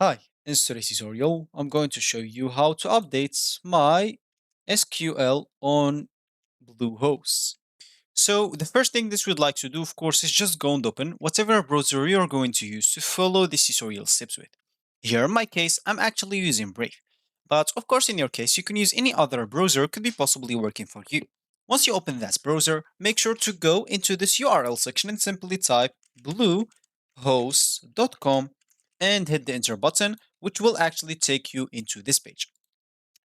Hi, in today's tutorial, I'm going to show you how to update my SQL on Bluehost. So the first thing this we'd like to do, of course, is just go and open whatever browser you're going to use to follow this tutorial steps with. Here in my case, I'm actually using Brave. But of course, in your case, you can use any other browser could be possibly working for you. Once you open that browser, make sure to go into this URL section and simply type bluehost.com and hit the enter button, which will actually take you into this page,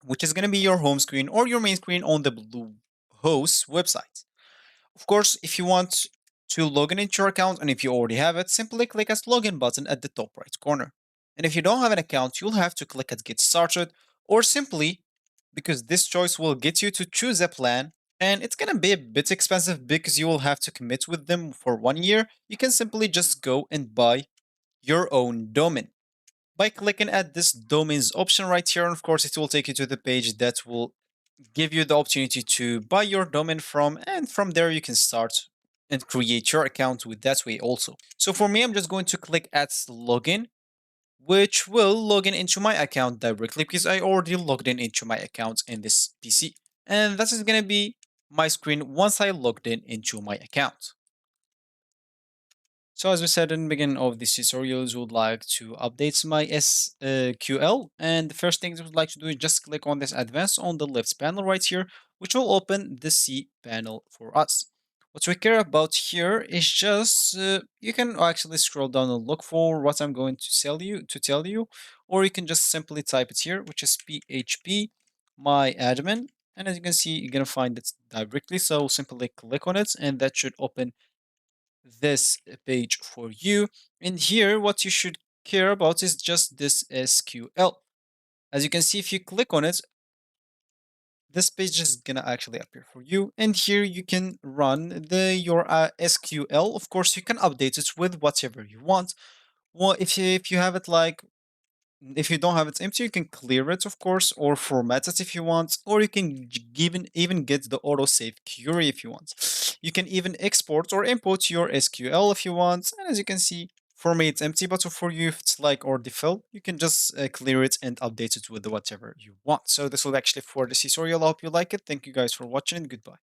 which is going to be your home screen or your main screen on the Bluehost website. Of course, if you want to log in into your account and if you already have it, simply click as login button at the top right corner. And if you don't have an account, you'll have to click at get started or simply because this choice will get you to choose a plan and it's going to be a bit expensive because you will have to commit with them for 1 year. You can simply just go and buy your own domain by clicking at this domains option right here. And of course, it will take you to the page that will give you the opportunity to buy your domain from, and from there you can start and create your account with that way also. So for me, I'm just going to click at login, which will log in into my account directly because I already logged in into my account in this PC. And that is going to be my screen once I logged in into my account. So as we said in the beginning of this tutorials, we would like to update my SQL. And the first thing we would like to do is just click on this advanced on the left panel right here, which will open the C panel for us. What we care about here is just, you can actually scroll down and look for what I'm going to tell you, or you can just simply type it here, which is PHP my admin. And as you can see, you're going to find it directly. So simply click on it and that should open this page for you. And here, what you should care about is just this SQL. As you can see, if you click on it, this page is gonna actually appear for you. And here you can run your SQL. Of course, you can update it with whatever you want. Well, if you have it like if you don't have it empty, you can clear it, of course, or format it if you want, or you can even get the autosave query if you want. You can even export or import your SQL if you want, and as you can see, for me it's empty, but for you, if it's like or default, you can just clear it and update it with whatever you want. So this will actually for this tutorial. I hope you like it. Thank you guys for watching and goodbye.